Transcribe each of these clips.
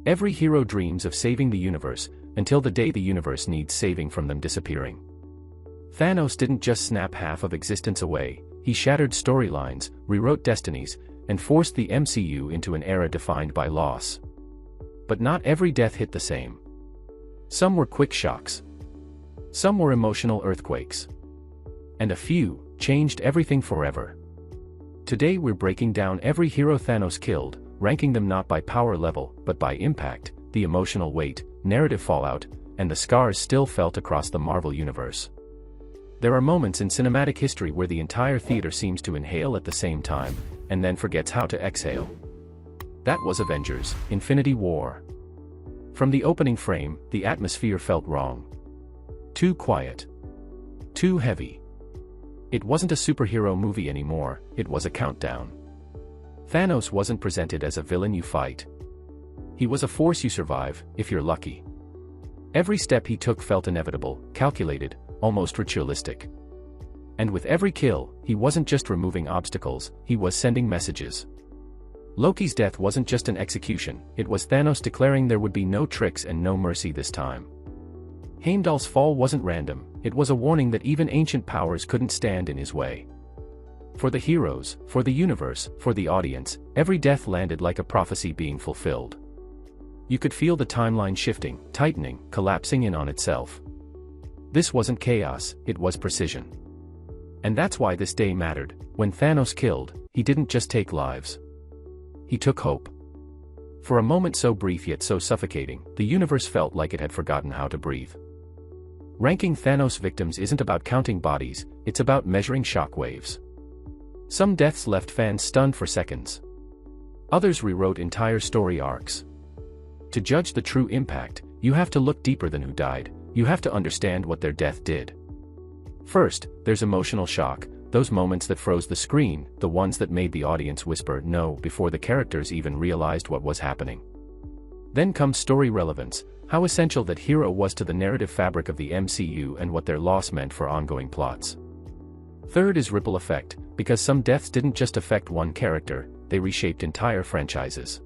Every hero dreams of saving the universe, until the day the universe needs saving from them disappearing. Thanos didn't just snap half of existence away, he shattered storylines, rewrote destinies, and forced the MCU into an era defined by loss. But not every death hit the same. Some were quick shocks. Some were emotional earthquakes. And a few changed everything forever. Today we're breaking down every hero Thanos killed, ranking them not by power level, but by impact, the emotional weight, narrative fallout, and the scars still felt across the Marvel Universe. There are moments in cinematic history where the entire theater seems to inhale at the same time, and then forgets how to exhale. That was Avengers: Infinity War. From the opening frame, the atmosphere felt wrong. Too quiet. Too heavy. It wasn't a superhero movie anymore, it was a countdown. Thanos wasn't presented as a villain you fight. He was a force you survive, if you're lucky. Every step he took felt inevitable, calculated, almost ritualistic. And with every kill, he wasn't just removing obstacles, he was sending messages. Loki's death wasn't just an execution, it was Thanos declaring there would be no tricks and no mercy this time. Heimdall's fall wasn't random, it was a warning that even ancient powers couldn't stand in his way. For the heroes, for the universe, for the audience, every death landed like a prophecy being fulfilled. You could feel the timeline shifting, tightening, collapsing in on itself. This wasn't chaos, it was precision. And that's why this day mattered. When Thanos killed, he didn't just take lives. He took hope. For a moment so brief yet so suffocating, the universe felt like it had forgotten how to breathe. Ranking Thanos victims isn't about counting bodies, it's about measuring shockwaves. Some deaths left fans stunned for seconds. Others rewrote entire story arcs. To judge the true impact, you have to look deeper than who died, you have to understand what their death did. First, there's emotional shock, those moments that froze the screen, the ones that made the audience whisper no before the characters even realized what was happening. Then comes story relevance, how essential that hero was to the narrative fabric of the MCU and what their loss meant for ongoing plots. Third is ripple effect, because some deaths didn't just affect one character, they reshaped entire franchises.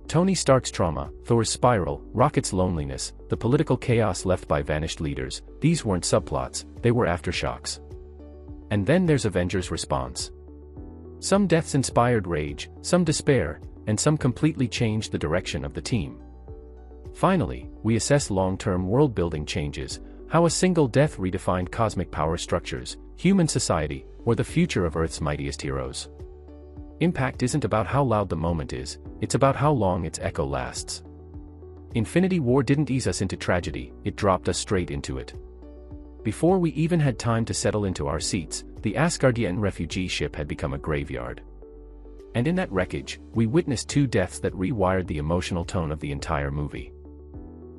Tony Stark's trauma, Thor's spiral, Rocket's loneliness, the political chaos left by vanished leaders, these weren't subplots, they were aftershocks. And then there's Avengers' response. Some deaths inspired rage, some despair, and some completely changed the direction of the team. Finally, we assess long-term world-building changes, how a single death redefined cosmic power structures, human society, or the future of Earth's mightiest heroes. Impact isn't about how loud the moment is, it's about how long its echo lasts. Infinity War didn't ease us into tragedy, it dropped us straight into it. Before we even had time to settle into our seats, the Asgardian refugee ship had become a graveyard. And in that wreckage, we witnessed two deaths that rewired the emotional tone of the entire movie.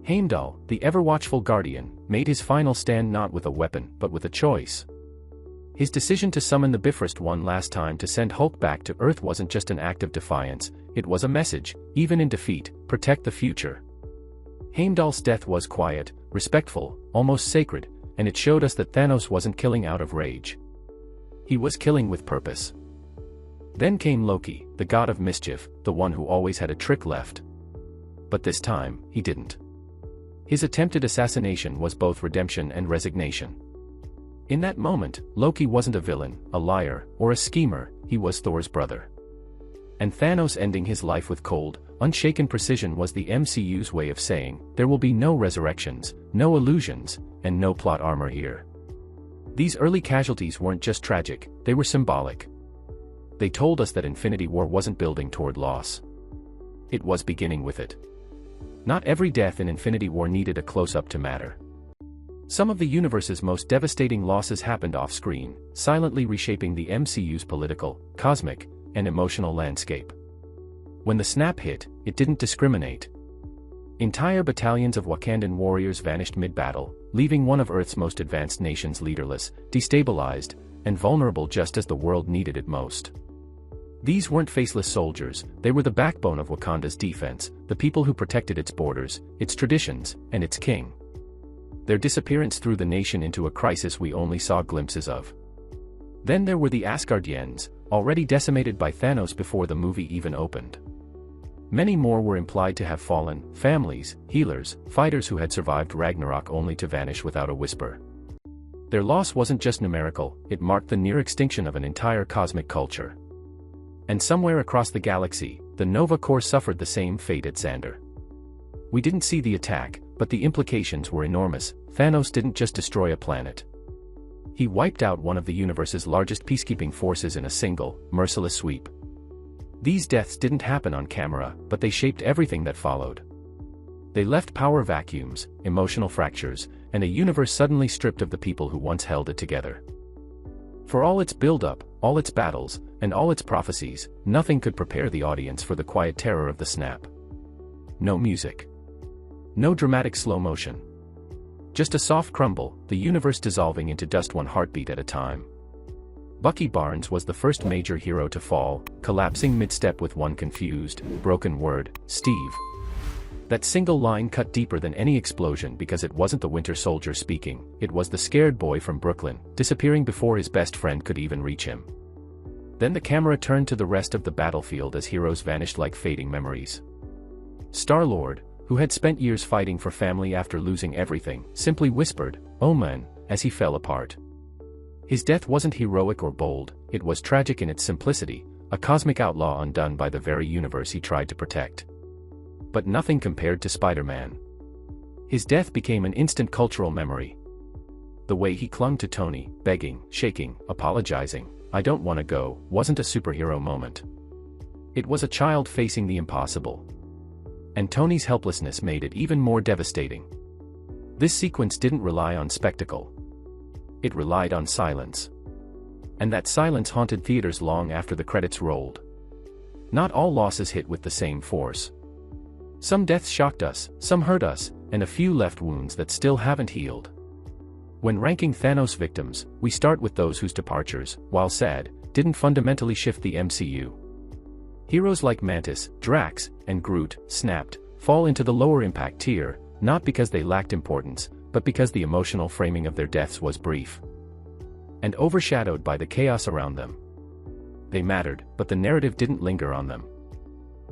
Heimdall, the ever-watchful Guardian, made his final stand not with a weapon but with a choice. His decision to summon the Bifrost one last time to send Hulk back to Earth wasn't just an act of defiance, it was a message, even in defeat, protect the future. Heimdall's death was quiet, respectful, almost sacred, and it showed us that Thanos wasn't killing out of rage. He was killing with purpose. Then came Loki, the god of mischief, the one who always had a trick left. But this time, he didn't. His attempted assassination was both redemption and resignation. In that moment, Loki wasn't a villain, a liar, or a schemer, he was Thor's brother. And Thanos ending his life with cold, unshaken precision was the MCU's way of saying, there will be no resurrections, no illusions, and no plot armor here. These early casualties weren't just tragic, they were symbolic. They told us that Infinity War wasn't building toward loss. It was beginning with it. Not every death in Infinity War needed a close-up to matter. Some of the universe's most devastating losses happened off-screen, silently reshaping the MCU's political, cosmic, and emotional landscape. When the snap hit, it didn't discriminate. Entire battalions of Wakandan warriors vanished mid-battle, leaving one of Earth's most advanced nations leaderless, destabilized, and vulnerable just as the world needed it most. These weren't faceless soldiers, they were the backbone of Wakanda's defense, the people who protected its borders, its traditions, and its king. Their disappearance threw the nation into a crisis we only saw glimpses of. Then there were the Asgardians, already decimated by Thanos before the movie even opened. Many more were implied to have fallen: families, healers, fighters who had survived Ragnarok only to vanish without a whisper. Their loss wasn't just numerical, it marked the near extinction of an entire cosmic culture. And somewhere across the galaxy, the Nova Corps suffered the same fate at Xandar. We didn't see the attack, but the implications were enormous. Thanos didn't just destroy a planet. He wiped out one of the universe's largest peacekeeping forces in a single, merciless sweep. These deaths didn't happen on camera, but they shaped everything that followed. They left power vacuums, emotional fractures, and a universe suddenly stripped of the people who once held it together. For all its build-up, all its battles, and all its prophecies, nothing could prepare the audience for the quiet terror of the snap. No music. No dramatic slow motion. Just a soft crumble, the universe dissolving into dust one heartbeat at a time. Bucky Barnes was the first major hero to fall, collapsing mid-step with one confused, broken word: Steve. That single line cut deeper than any explosion because it wasn't the Winter Soldier speaking, it was the scared boy from Brooklyn, disappearing before his best friend could even reach him. Then the camera turned to the rest of the battlefield as heroes vanished like fading memories. Star-Lord, who had spent years fighting for family after losing everything, simply whispered, "Oh man," as he fell apart. His death wasn't heroic or bold, it was tragic in its simplicity, a cosmic outlaw undone by the very universe he tried to protect. But nothing compared to Spider-Man. His death became an instant cultural memory. The way he clung to Tony, begging, shaking, apologizing, "I don't want to go," wasn't a superhero moment. It was a child facing the impossible. And Tony's helplessness made it even more devastating. This sequence didn't rely on spectacle. It relied on silence. And that silence haunted theaters long after the credits rolled. Not all losses hit with the same force. Some deaths shocked us, some hurt us, and a few left wounds that still haven't healed. When ranking Thanos victims, we start with those whose departures, while sad, didn't fundamentally shift the MCU. Heroes like Mantis, Drax, and Groot, snapped, fall into the lower impact tier, not because they lacked importance, but because the emotional framing of their deaths was brief and overshadowed by the chaos around them. They mattered, but the narrative didn't linger on them.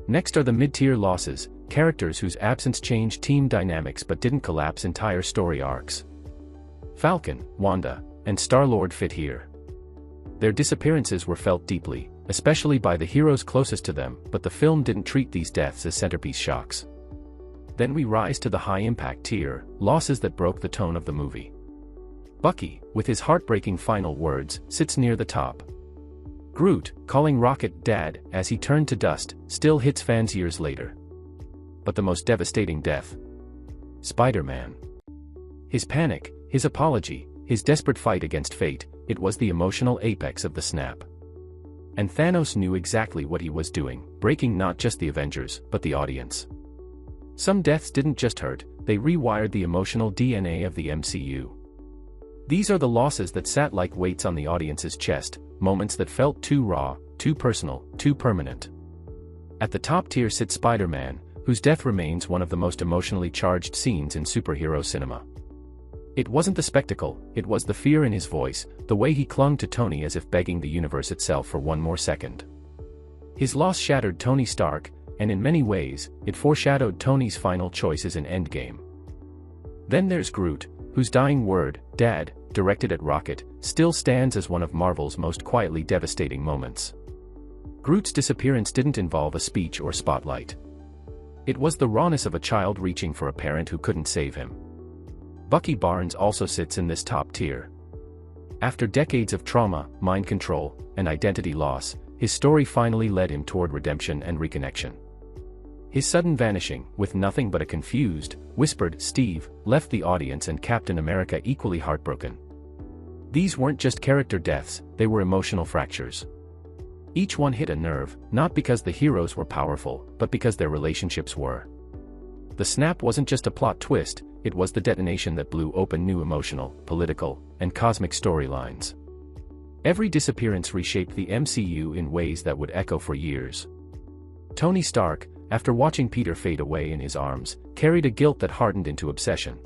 Next are the mid-tier losses, characters whose absence changed team dynamics but didn't collapse entire story arcs. Falcon, Wanda, and Star-Lord fit here. Their disappearances were felt deeply, especially by the heroes closest to them, but the film didn't treat these deaths as centerpiece shocks. Then we rise to the high-impact tier, losses that broke the tone of the movie. Bucky, with his heartbreaking final words, sits near the top. Groot, calling Rocket "Dad" as he turned to dust, still hits fans years later. But the most devastating death? Spider-Man. His panic, his apology, his desperate fight against fate, it was the emotional apex of the snap. And Thanos knew exactly what he was doing, breaking not just the Avengers, but the audience. Some deaths didn't just hurt, they rewired the emotional DNA of the MCU. These are the losses that sat like weights on the audience's chest, moments that felt too raw, too personal, too permanent. At the top tier sits Spider-Man, whose death remains one of the most emotionally charged scenes in superhero cinema. It wasn't the spectacle, it was the fear in his voice, the way he clung to Tony as if begging the universe itself for one more second. His loss shattered Tony Stark, and in many ways, it foreshadowed Tony's final choices in Endgame. Then there's Groot, whose dying word, "Dad," directed at Rocket, still stands as one of Marvel's most quietly devastating moments. Groot's disappearance didn't involve a speech or spotlight. It was the rawness of a child reaching for a parent who couldn't save him. Bucky Barnes also sits in this top tier. After decades of trauma, mind control, and identity loss, his story finally led him toward redemption and reconnection. His sudden vanishing, with nothing but a confused, whispered "Steve," left the audience and Captain America equally heartbroken. These weren't just character deaths, they were emotional fractures. Each one hit a nerve, not because the heroes were powerful, but because their relationships were. The snap wasn't just a plot twist, it was the detonation that blew open new emotional, political, and cosmic storylines. Every disappearance reshaped the MCU in ways that would echo for years. Tony Stark, after watching Peter fade away in his arms, carried a guilt that hardened into obsession.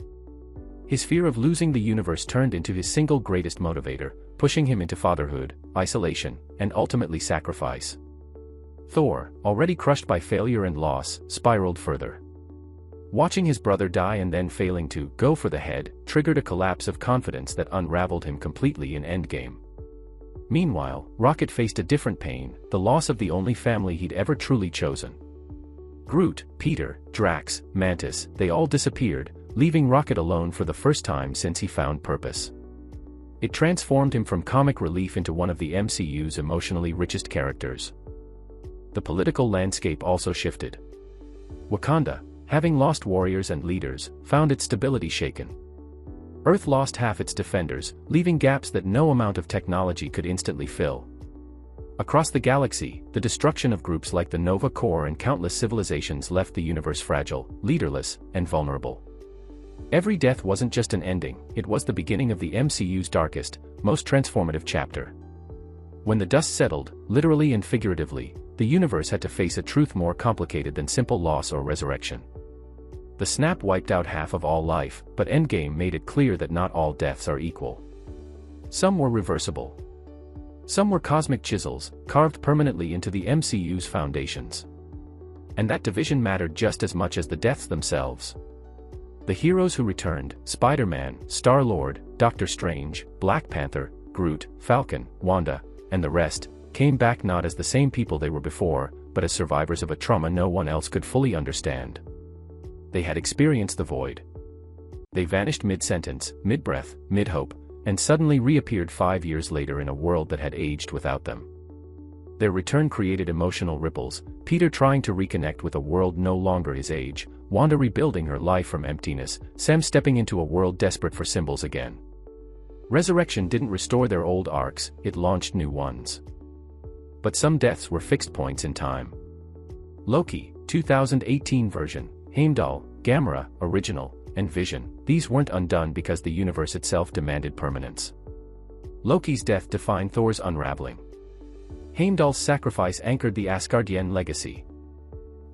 His fear of losing the universe turned into his single greatest motivator, pushing him into fatherhood, isolation, and ultimately sacrifice. Thor, already crushed by failure and loss, spiraled further. Watching his brother die and then failing to go for the head triggered a collapse of confidence that unraveled him completely in Endgame. Meanwhile, Rocket faced a different pain, the loss of the only family he'd ever truly chosen. Groot, Peter, Drax, Mantis, they all disappeared, leaving Rocket alone for the first time since he found purpose. It transformed him from comic relief into one of the MCU's emotionally richest characters. The political landscape also shifted. Wakanda, having lost warriors and leaders, found its stability shaken. Earth lost half its defenders, leaving gaps that no amount of technology could instantly fill. Across the galaxy, the destruction of groups like the Nova Corps and countless civilizations left the universe fragile, leaderless, and vulnerable. Every death wasn't just an ending, it was the beginning of the MCU's darkest, most transformative chapter. When the dust settled, literally and figuratively, the universe had to face a truth more complicated than simple loss or resurrection. The snap wiped out half of all life, but Endgame made it clear that not all deaths are equal. Some were reversible. Some were cosmic chisels, carved permanently into the MCU's foundations. And that division mattered just as much as the deaths themselves. The heroes who returned, Spider-Man, Star-Lord, Doctor Strange, Black Panther, Groot, Falcon, Wanda, and the rest, came back not as the same people they were before, but as survivors of a trauma no one else could fully understand. They had experienced the void. They vanished mid-sentence, mid-breath, mid-hope, and suddenly reappeared 5 years later in a world that had aged without them. Their return created emotional ripples, Peter trying to reconnect with a world no longer his age, Wanda rebuilding her life from emptiness, Sam stepping into a world desperate for symbols again. Resurrection didn't restore their old arcs, it launched new ones. But some deaths were fixed points in time. Loki, 2018 version, Heimdall, Gamora, original, and Vision, these weren't undone because the universe itself demanded permanence. Loki's death defined Thor's unraveling. Heimdall's sacrifice anchored the Asgardian legacy.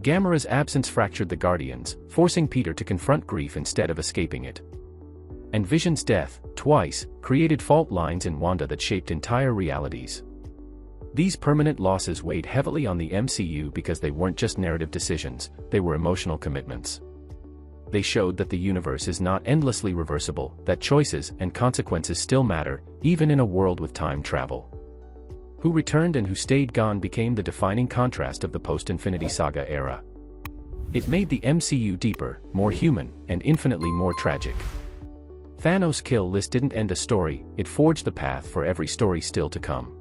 Gamora's absence fractured the Guardians, forcing Peter to confront grief instead of escaping it. And Vision's death, twice, created fault lines in Wanda that shaped entire realities. These permanent losses weighed heavily on the MCU because they weren't just narrative decisions, they were emotional commitments. They showed that the universe is not endlessly reversible, that choices and consequences still matter, even in a world with time travel. Who returned and who stayed gone became the defining contrast of the post-Infinity Saga era. It made the MCU deeper, more human, and infinitely more tragic. Thanos' kill list didn't end a story, it forged the path for every story still to come.